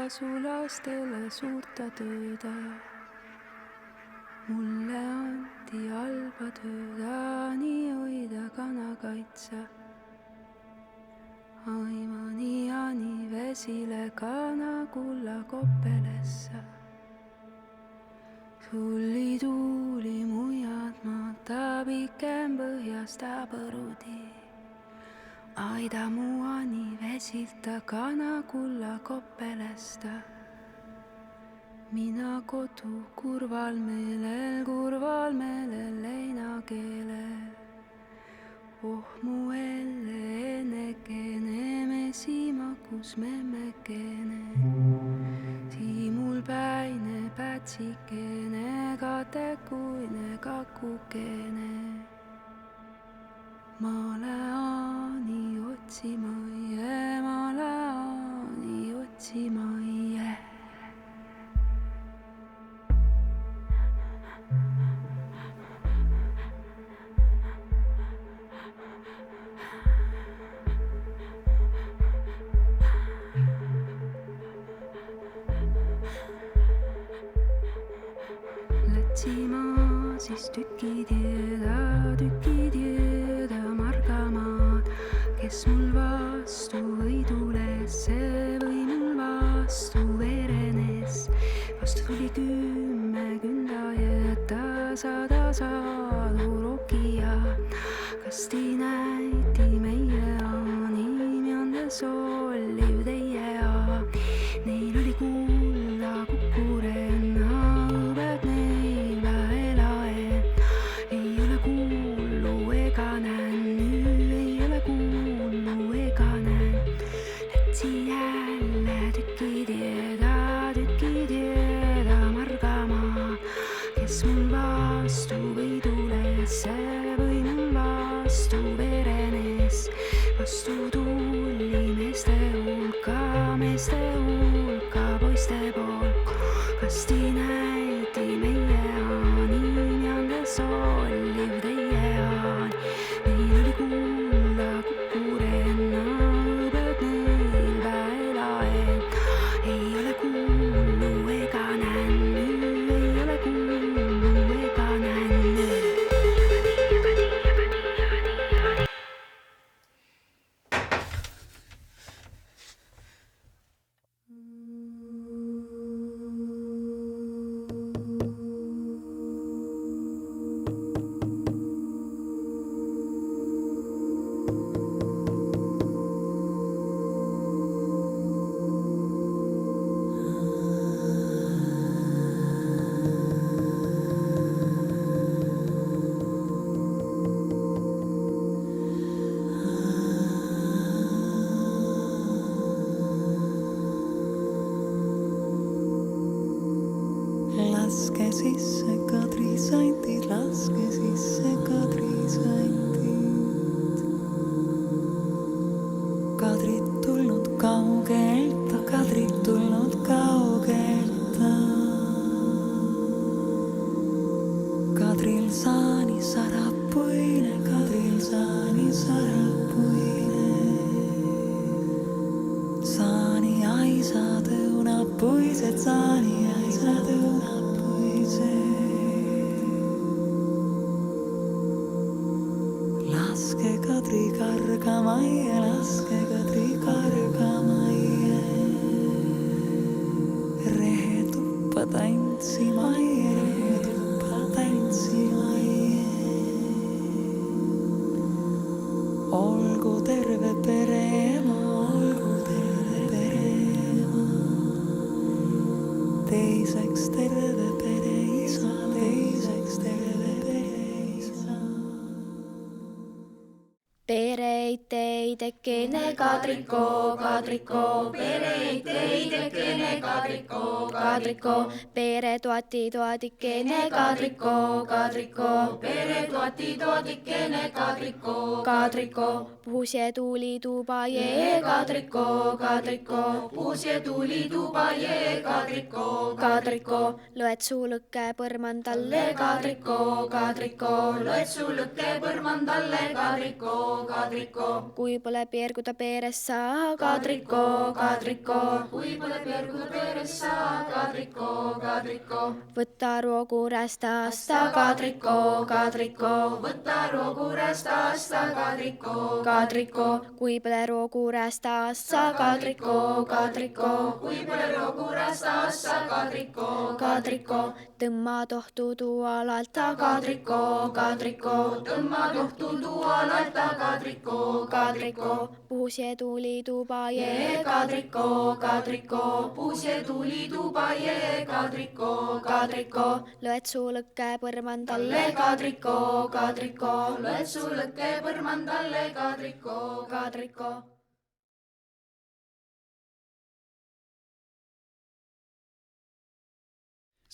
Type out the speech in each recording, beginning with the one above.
su lastele suurta tööda. Mulle anti halba tööda, nii hoida kanakaitsa. Aimani ani vesile kana kulla koppelessa. Tulli tuuli mujad maata pikem põhjasta põrudi. Aida muani vesilta kana kulla koppelesta. Mina kodu kurval meelel leinakeelel. Oh mu elle ennekene mesimakus memmekene. Tiimul päine pätsikene, katekuine kakukene. Ma läani otsimaie, ma läani otsimaie. Lätsima siis tüki tieda margamaad, kes mul vastu võidules, see või mul vastu verenes. Vastu tuli 10 kündajat, sada rokija. Kasti näiti meie animjande solliv teie a. Neil oli kulla kukurenna, õbed neil väelaen. Ei ole kuullu ega näen, ei ole kuullu ega näen. Lätsi jälle tüki tieda margama, kes mul vastu võidules, see või mul vastu verenes. Vastu tuli meeste hulka poiste poolt. Kasti näiti meie animjande solliv teie aan. Neil oli kulla kukurenna, õbed neil väelaen. Ei ole kuullu ega näen, ei ole kuullu ega näen. Laske sisse kadrisandid, laske sisse kadrisandid. Kadrid tulnud kaugelt, kadrid tulnud kaugelt. Kadril saani sarapuine, kadril saani sarapuine. Saani aisade unapuised, saani aisade unapuised. Laske kadri kargamaie, laske kadri kargamaie. Rehe tuppa tantsimaie, rehe tuppa tantsimaie. Olgu terve pereema, olgu terve pereema. Teiseks terve pereisa, teiseks terve pereisa. Pereitteidekene kadriko, pereitteidekene kadriko, pere toatikene kadriko, pere toatikene kadriko, puhus ja tuuli tuba jee kadriko, puhus ja tuuli tuba jee kadriko, loed su lõkke põrmandalle kadriko, loed su lõkke põrmandalle kadriko. Kui pole peerguda peeressä, Kadrikko, Kadrikko. kui pole peerguda peeressä, Kadrikko, Kadrikko. Võtta roogu rästasta, Kadrikko, Kadrikko. Võtta roogu rästasta, Kadrikko, Kadrikko, kui pole roogu rästassa, Kadrikko, Kadrikko. kui pole roogu rästassa, Kadrikko, Kadrikko, tõmma tohtu tualalta, Kadrikko, Kadrikko. tõmma tohtu tualalta, Kadrikko, Kadrikko, puhus ja tuli tuba jee, Kadrikko, Kadrikko. puhus ja tuli tuba jee, Kadrikko, Kadrikko, loed su lõkke põrmandalle, Kadrikko, Kadrikko. loed su lõkke põrmandalle, Kadrikko, Kadrikko.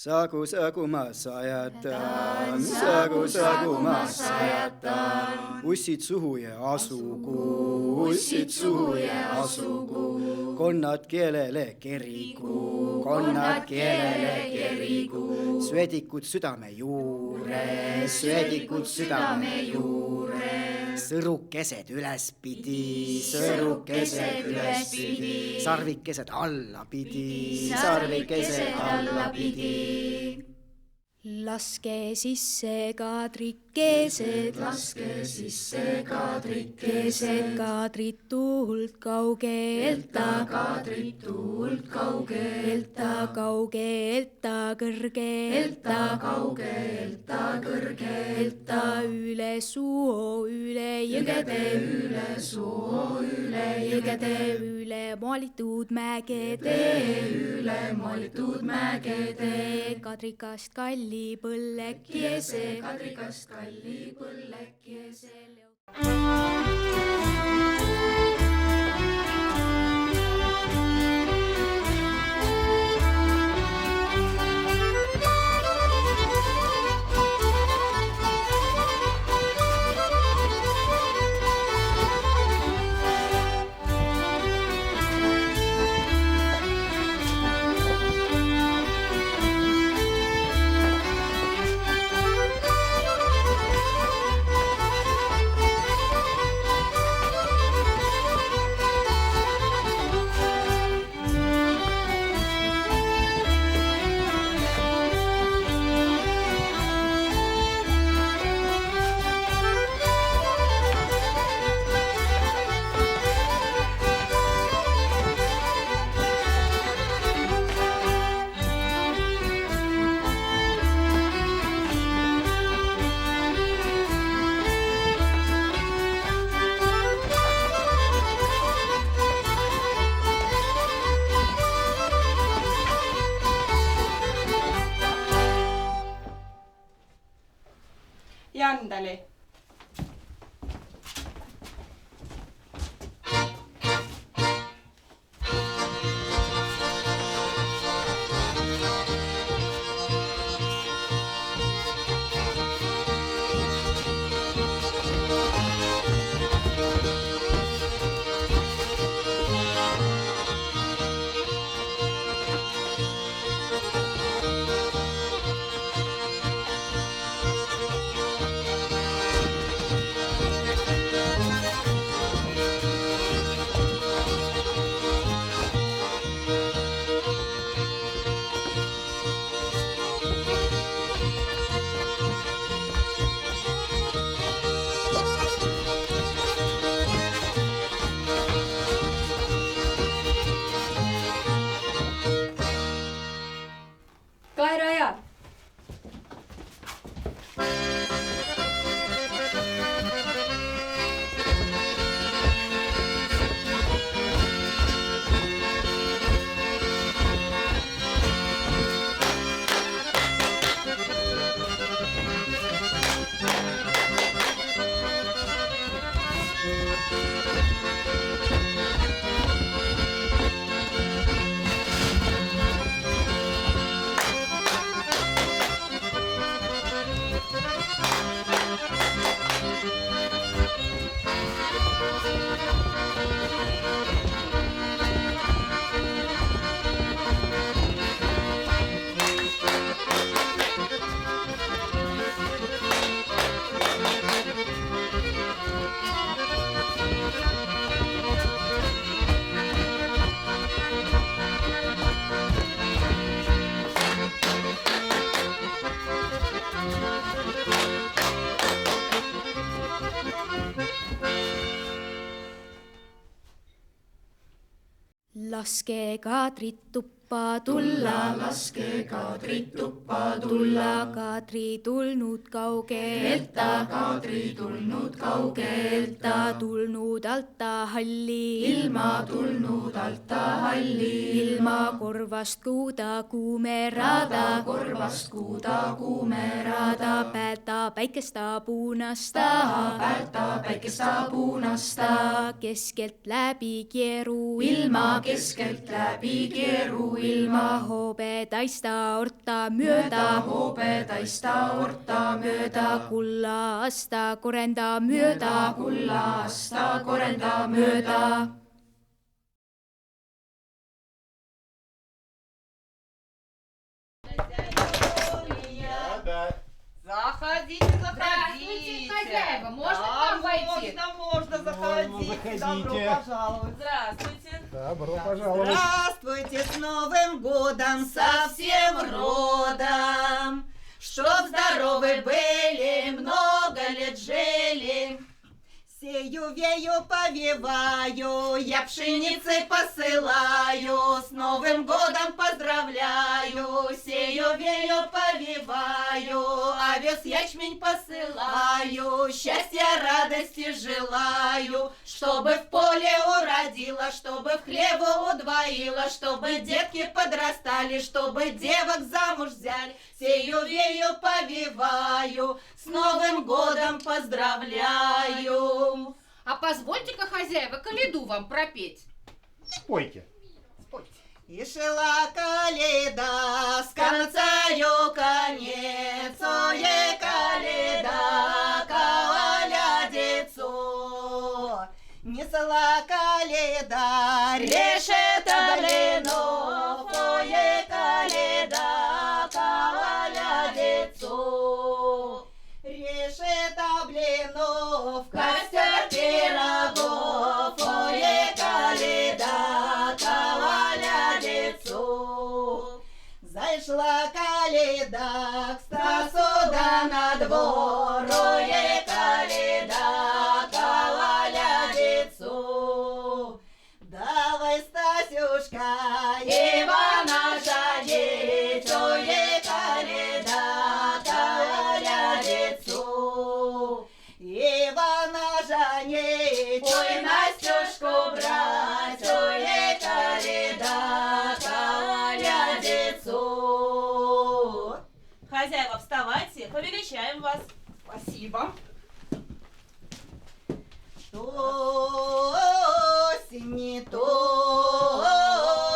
Sagu, sagu ma sajatan, sagu, sagu ma sajatan. Ussid suhu ja asugu, ussid suhu ja asugu. Konnad keelele kerigu, konnad keelele kerigu. Söödikud südame juures, söödikud südame juures. Sõrukesed ülespidi, sõrukesed ülespidi. Sarvikesed allapidi, sarvikesed allapidi. Laske sisse kadrikesed, laske sisse kadrikesed, kadritult kaugelta, kadritult kaugelta, kaugelta kõrgelta, kaugelta kõrgelta, üle suu, üle jõgede, üle soo, üle jõgede, üle maalitud mägede, üle maalitud mägede, kadrikast kalli põllekese, kadrikast kalli põllekese. laske Kadrit tuppa tulla, laske Kadrit tuppa tulla. Kadri tulnud kaugelta, Kadri tulnud kaugelta, tulnud alta halli ilma, tulnud alta halli ilma. Korvast kuuda kuumerada, korvast kuuda kuumerada. Päältä päikesta puunasta, päältä päikesta puunasta. Keskelt läbi kieru ilma, keskelt läbi kieru ilma. Hoobedaista orta myöda, hoobedaista orta myöda. Kullaasta korenda myöda, kullaasta korenda myöda. Заходите, заходите. Хозяева, можно к вам войти? Можно, заходите. Добро пожаловать. Здравствуйте. Добро пожаловать. Здравствуйте, с Новым годом, со всем родом. Чтоб здоровы были, много лет жили. Сею, вею, повиваю, я пшеницей посылаю, с Новым годом поздравляю. Сею, вею, повиваю, овес, ячмень посылаю, счастья, радости желаю, чтобы в поле уродило, чтобы в хлебу удвоило, чтобы детки подрастали, чтобы девок замуж взяли. Сею, вею, повиваю, с Новым годом поздравляю. А позвольте-ка, хозяева, коляду вам пропеть. Спойте. И шла каледа, с концаю конец, ое каледа, колядецо. Несла каледа, решета блинов, ое каледа, колядецо. Решета блинов, костер пирогов, ое каледа, колядецо. Зашла каледа к Стасу да на двор, ое каледа, колядецо. Давай, Стасюшка, Ивана жалеть, ое каледа, колядецо. Ивана жанеть, ой, Настюшку брать, ой, каледа, колядецо. Хозяева, вставайте, повеличаем вас. Спасибо. То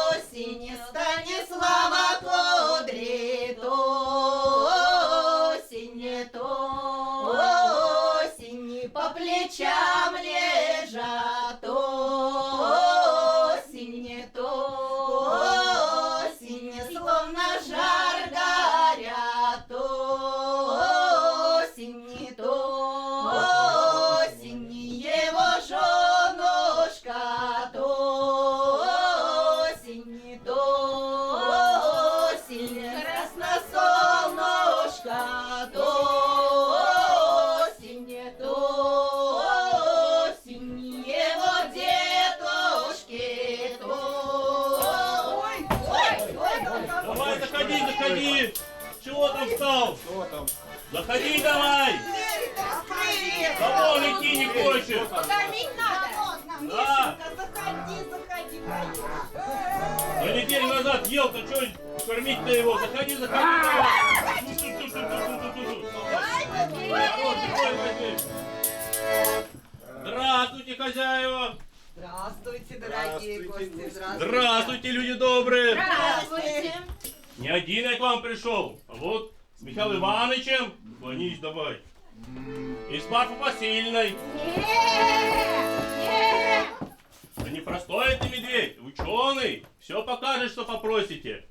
осени, Станислава Кудри, то осени по плечам лежат, то осени, словно жар горят, то осени, его женушка, то осени, красносолнышко, то осени, его дедушки, то Давай, заходи! Чего там встал? Что там? Заходи давай! Домой идти не хочешь? Покормить надо. Да. Заходи, заходи. Я неделю назад ел-то, что кормить-то его? Заходи давай! Здравствуйте, хозяева! Здравствуйте, дорогие гости. Здравствуйте, люди добрые! Здравствуйте. Не один я к вам пришел, а вот с Михаилом Ивановичем, клонись давай, и с Марфой Васильевной. Да не простой ты медведь, ученый, все покажешь, что попросите.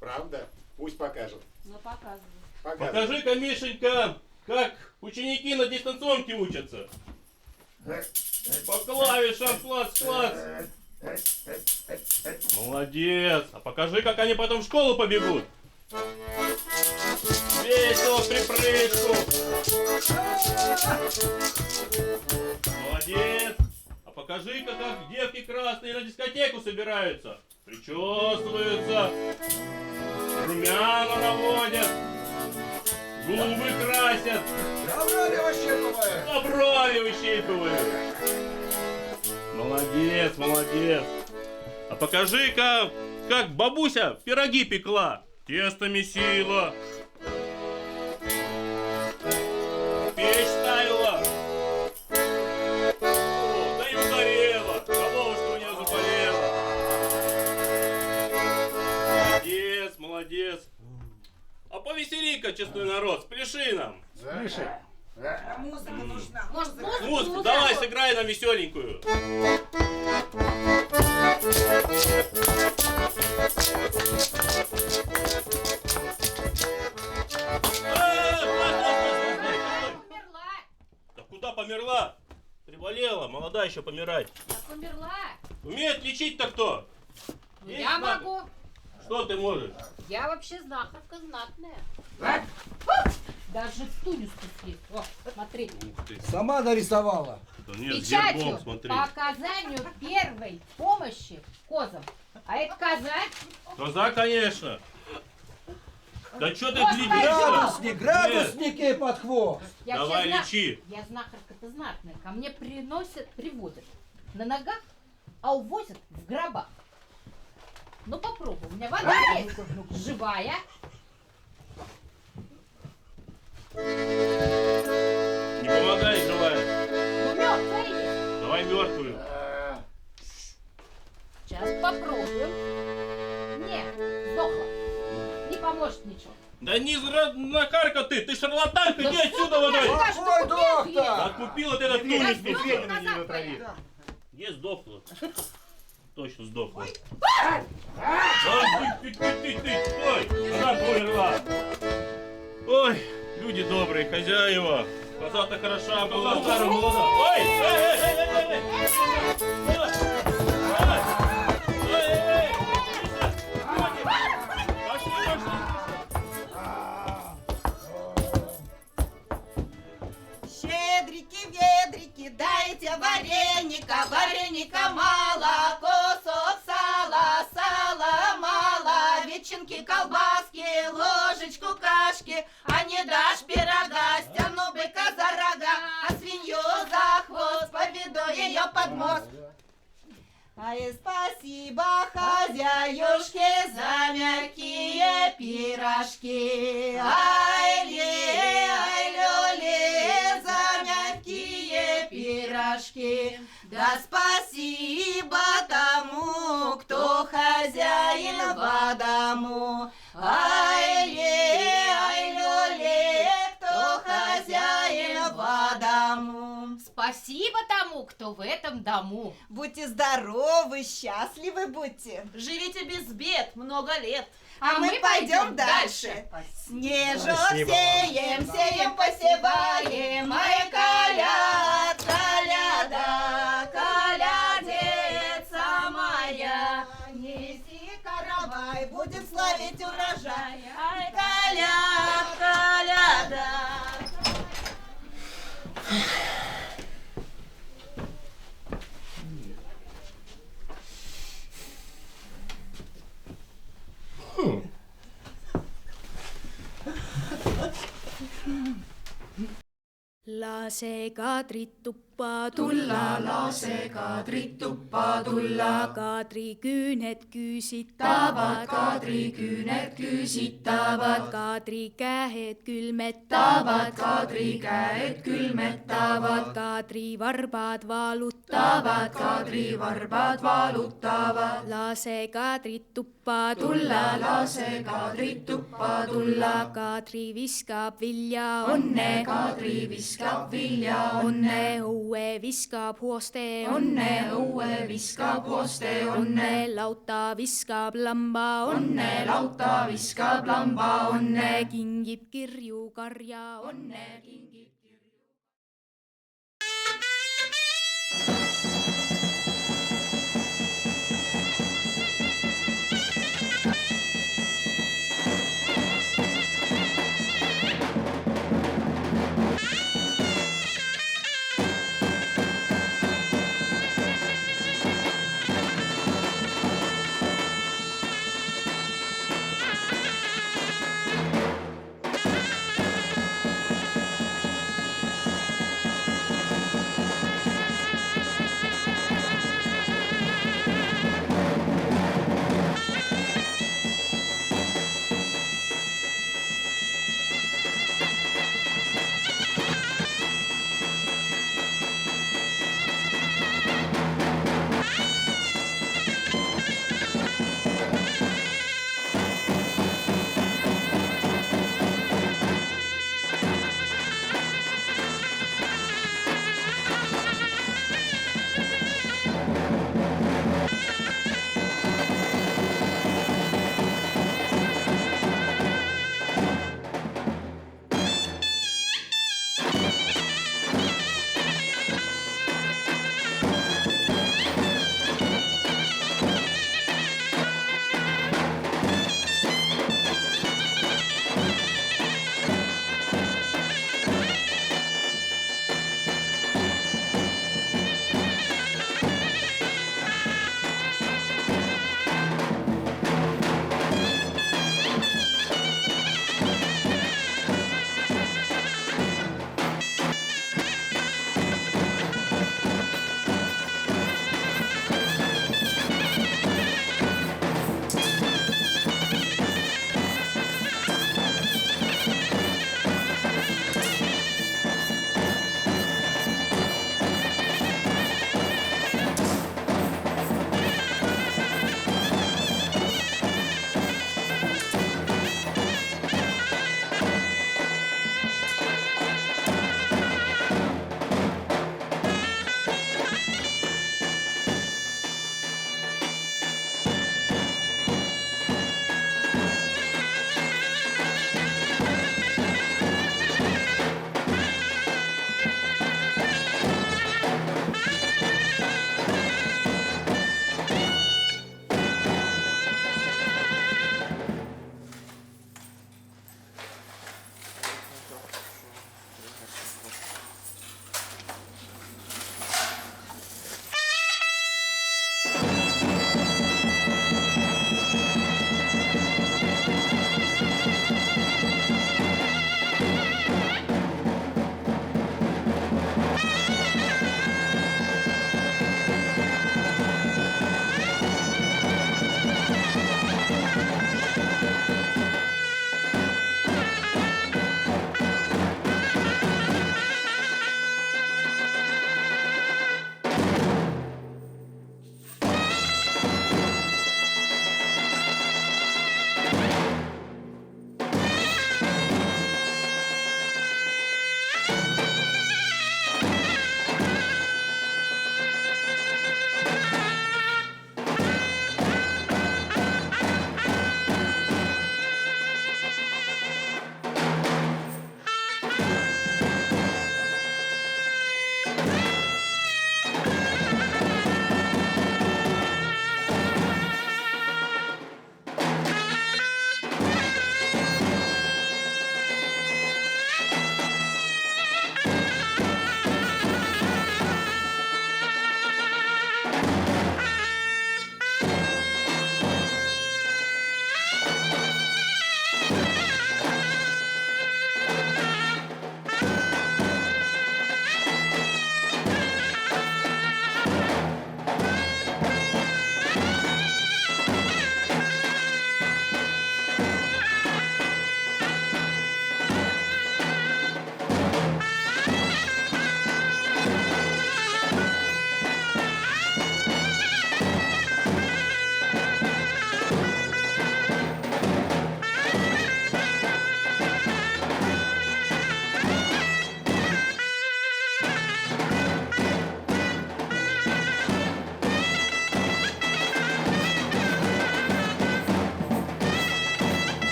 Правда? Пусть покажет. Ну, показывай. Покажи-ка, Мишенька, как ученики на дистанционке учатся. По клавишам, клац-клац. Молодец. А покажи, как они потом в школу побегут. Весело в припрыжку. Молодец. А покажи-ка, как девки красные на дискотеку собираются. Причесываются, румяна наводят, губы красят, а брови выщипывают. Молодец, молодец. А покажи-ка, как бабуся пироги пекла, тесто месила, печь ставила. О, да и угорела, головушка у нее заболела. Молодец, молодец. А повесели-ка, честной народ, спляши нам. Слышь, Музыка нужна. Музыку давай, сыграй нам веселенькую. Да куда померла? Приболела, молода еще помирать. Померла. Умеет лечить-то кто? Есть Я знак? могу. Что ты можешь? Я вообще знахарка знатная. Даже туниску съесть. О, смотри. Ух ты. Сама нарисовала. Да нет, с Печатью гербом, смотри. по оказанию первой помощи козам. А это казак. Коза, конечно. Да что ты Господи! глядишь? Градусники под хвост. Я Давай все лечи. Я знахарка-то знатная. Ко мне приводят на ногах, а увозят в гробах. Ну попробуй. У меня вода есть. Живая. Не помогай, живая. Ну мертвая есть. Давай мертвую. Сейчас попробуем. Нет, сдохла. Не поможет ничего. Да не накарка ты шарлатанка, иди отсюда водой. Какой доктор? Да купил вот этот тунис. Сдохла на назад траве. твоя. Где сдохла? Точно сдохла. Ой, ты, стой! Она померла. Ой, люди добрые, хозяева. Коза-то хороша была, старая молода. Ой! Эй! Щедрики, ведрики, дайте вареника, вареника мало, кусок сала, сала мало, ветчинки, колбаски, ложечку кашки, а не дашь пирога, стяну быка за рога, а свинью за хвост, поведу ее под мост. Ай, спасибо хозяюшке за мягкие пирожки. Ай, люли, за мягкие пирожки. Да спасибо тому, кто хозяин в дому. Ай, люли, кто хозяин в дому. Спасибо тому, кто в этом дому. Будьте здоровы, счастливы будьте. Живите без бед много лет. А мы пойдем дальше. Снежок сеем, сеем, посеваем. Ай, коляд, коляда, колядица моя. Неси каравай, будем славить урожай. Ай, коляд, коляда. lase Kadrit tuppa tulla, lase Kadrit tuppa tulla. Kadri küüned küsitavad, Kadri küüned küsitavad. Kadri käed külmetavad, Kadri käed külmetavad. Kadri varbad valutavad, Kadri varbad valutavad. lase Kadrit tuppa tulla, lase Kadrit tuppa tulla. Kadri viskab vilja õnne, Kadri viskab vilja õnne. õue viskab hooste õnne, õue viskab hooste õnne. lauta viskab lamba õnne, lauta viskab lamba õnne. kingib kirju karja õnne, kingib kirju.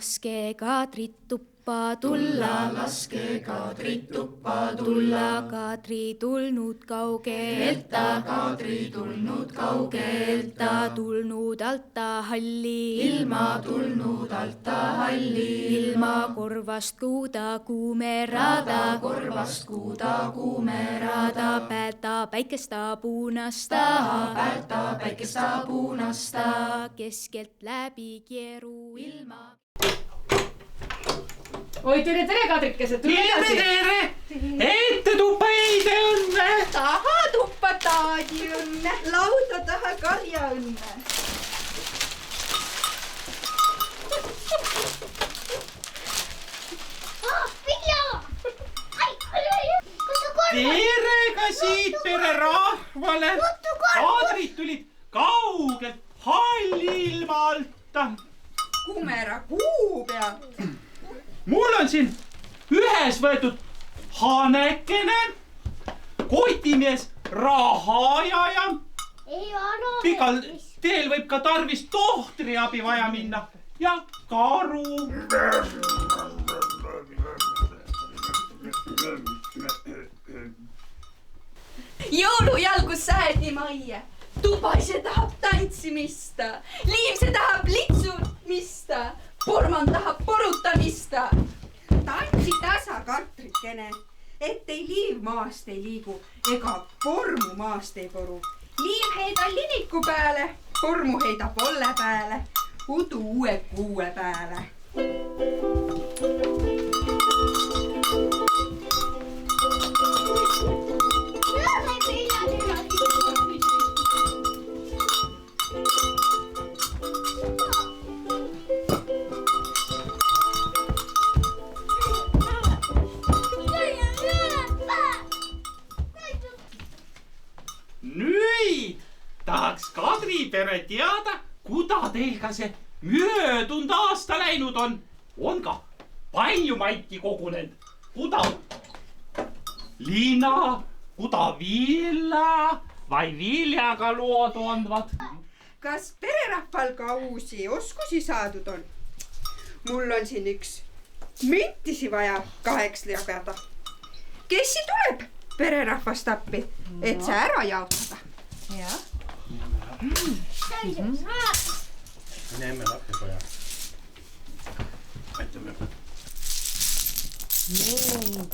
laske Kadrit tuppa tulla, laske Kadrit tuppa tulla, Kadri tulnud kaugelt, Kadri tulnud kaugelt, tulnud alta halli, ilma tulnud alta halli, ilma korvast kuuda kuumerada, korvast kuuda kuumerada, pääta päikesta puunasta, pääta päikesta puunasta, keskelt läbi keeru ilma. Oi, tere, Kadrikesed, tule edasi. Tere! Ette tuppa eide õnne! Taha tuppa taadi õnne, lauda taha karja õnne. Tere ka siit pere rahvale! Kadrid tulid kaugelt hallilma alta. Kumera kuu pealt. Mul on siin ühes võetud hanekene, kotimees rahajaja. Pikal teel võib ka tarvis tohtri abi vaja minna ja karu. säädimajja. Tubaise tahab tantsimista, Liivse tahab litsumista, Porman tahab porutamista. Tantsi tasa, Katrikene, ettei Liiv maast ei liigu ega pormu maast ei poru. Liiv heida liniku peale, pormu heida polle peale, udu uue kuue peale. Nüüd tahaks Kadri pere teada, kuda teil ka see möödunud aasta läinud on. On ka palju maiki kogunenud. Kuda lina, kuda villa vai viljaga loodu andvad. Kas pererahval ka uusi oskusi saadud on? Mul on siin üks müntisi vaja 8 jagada. Kes siin tuleb pererahvast appi, et see ära jaotada? Ja. Näeme lapsepoja. Aitame.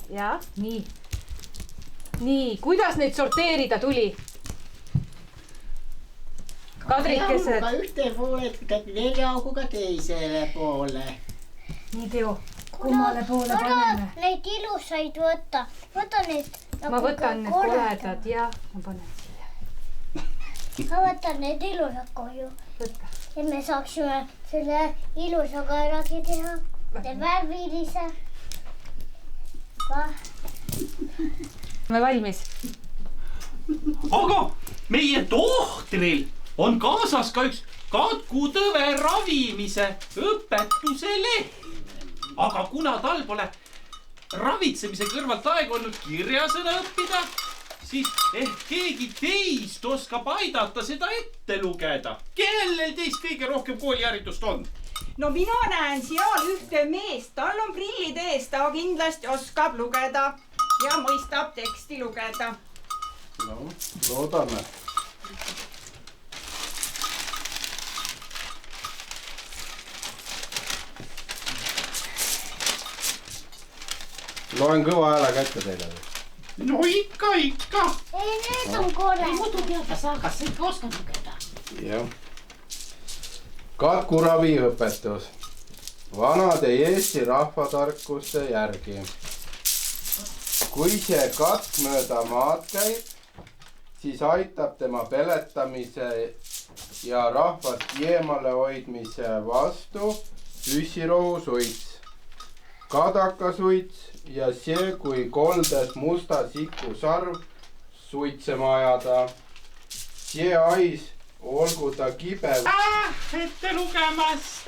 ja nii. Nii, kuidas neid sorteerida tuli? Kadrikesed. Ühte poole, neljaauguga teisele poole. Nii Teo, kummale poole paneme? Neid ilusaid võtta. Võta neid. Ma võtan need koledad ja ma panen siia. Ma võtan need ilusad koju. Võtta. Ja me saaksime selle ilusaga äragi teha. Värvilise. Me valmis. Aga meie tohtril on kaasas ka üks katkutõve ravimise õpetuse leht. Aga kuna tal pole ravitsemise kõrvalt aeg olnud kirjasõna õppida, siis ehk keegi teist oskab aidata seda ette lugeda. Kellel teist kõige rohkem kooliharitust on? No mina näen seal ühte meest, tal on prillid ees, ta kindlasti oskab lugeda ja mõistab teksti lugeda. No, loodame. Loen kõva häälega ette teile. No ikka. Ei, need on kole. Muidu teada saa, kas sa ikka oskad lugeda? Jah. Katku raviõpetus. Vanade Eesti rahvatarkuste järgi. Kui see katk mööda maad käib, siis aitab tema peletamise ja rahvast eemale hoidmise vastu püssirohu suits, kadakasuits ja see, kui koldes musta siku sarv suitsema ajada. See ais, olgu ta kibe. Ette lugemast.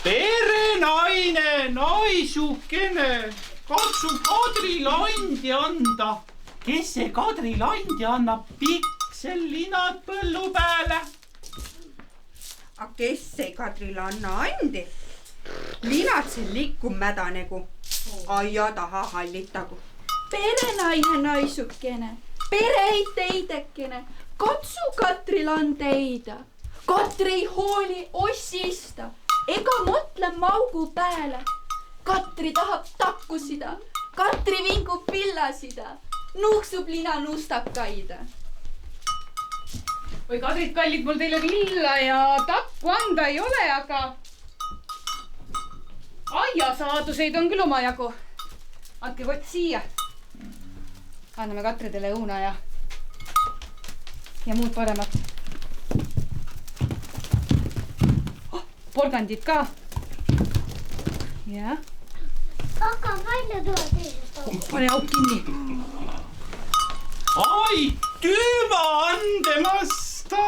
Perenaine, naisukene, katsu Kadrile andi anda. Kes see Kadrile andi annab piksel linad põllu peale? A kes ei Kadrile anna andi? Linad siin likum mädanegu, aia taha hallitagu. Perenaine naisukene, pereit teidekene, katsu Katril anda eida. Katri ei hooli ossista, ega mõtle maugu peale. Katri tahab takkusida, Katri vingub villasida, nuuksub lina nustakaida. Oi Kadrid kallid, mul teile villa ja takku anda ei ole, aga aiasaaduseid on küll omajagu. Andke kott siia. Anname Katridele õuna ja muud paremat. Porgandid ka. Ja. Aga palju tuleb teisest auk. Pane auk kinni. Ai, tüva andemasta.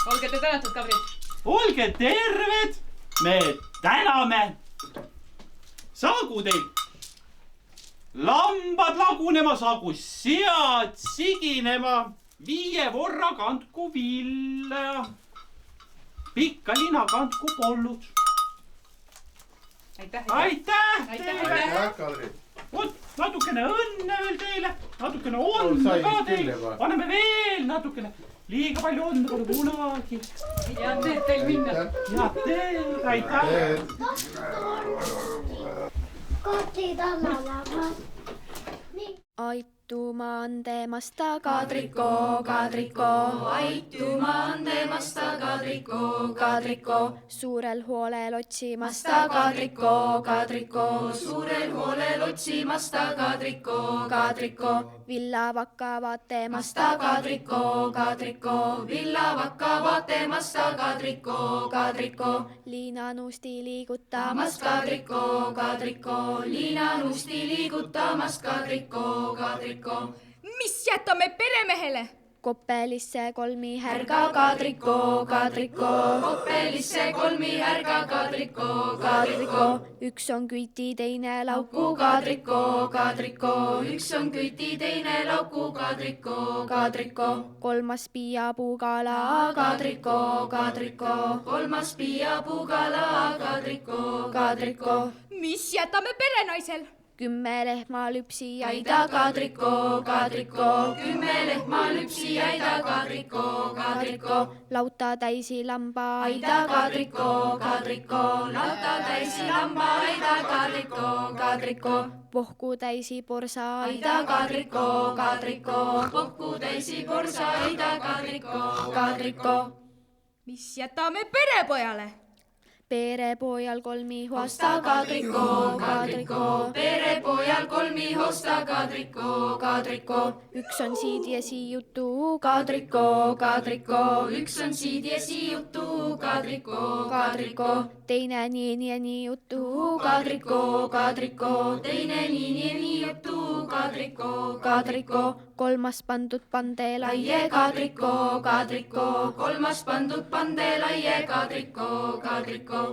Olge te tänatud, Kadrid. Olge terved. Me täname. Saagu teil lambad lagunema, saagu sead siginema, 5 vorra kandku villa. Pikka lina kandku pollud. Aitäh. Aitäh! Aitäh. Kadri. Vot natukene õnne veel teile, natukene sai onne ka vist küll teile. juba. Anname veel natukene. Liiga palju onne pole kunagi. Head teed teil minna. Head teed, aitäh. Katri Talalavat. Aituma andemasta Kadriko, Kadriko. Aituma andemasta Kadriko, Kadriko. Suurel hoolel otsimasta Kadriko, Kadriko. Suurel hoolel otsimasta Kadriko, Kadriko. Villavakka vaatemasta Kadriko, Kadriko. Villavakka vaatemasta Kadriko, Kadriko. Liinanusti liigutamas Kadriko, Kadriko. Liinanusti liigutamas Kadriko, Kadriko. mis jätame peremehele? Koppelisse kolmi härga Kadriko, Kadriko. Koppelisse kolmi härga Kadriko, Kadriko. Üks on küti, teine lauku Kadriko, Kadriko. Üks on küti, teine lauku Kadriko, Kadriko. Kolmas piiapuugala Kadriko, Kadriko. Kolmas piiapuugala Kadriko, Kadriko. mis jätame perenaisel? 10 lehma lüpsi aida Kadriko, Kadriko. 10 lehma lüpsi aida Kadriko, Kadriko. Lauta täisi lamba aida Kadriko, Kadriko. Lauta täisi lamba aida Kadriko, Kadriko. Pohku täisi porsa aida Kadriko, Kadriko. Pohku täisi porsa aida Kadriko, Kadriko. mis jätame perepojale? Perepojal kolmi hosta Kadriko, Kadriko. Perepojal kolmi hosta Kadriko, Kadriko. Üks on siid ja siiutu Kadriko, Kadriko. Üks on siid ja siiutu Kadriko, Kadriko. Teine nii ja nii jutu Kadriko, Kadriko. Teine nii ja nii jutu Kadriko, Kadriko. Kolmas pandud pandelaie Kadriko, Kadriko. Kolmas pandud pandelaie Kadriko, Kadriko.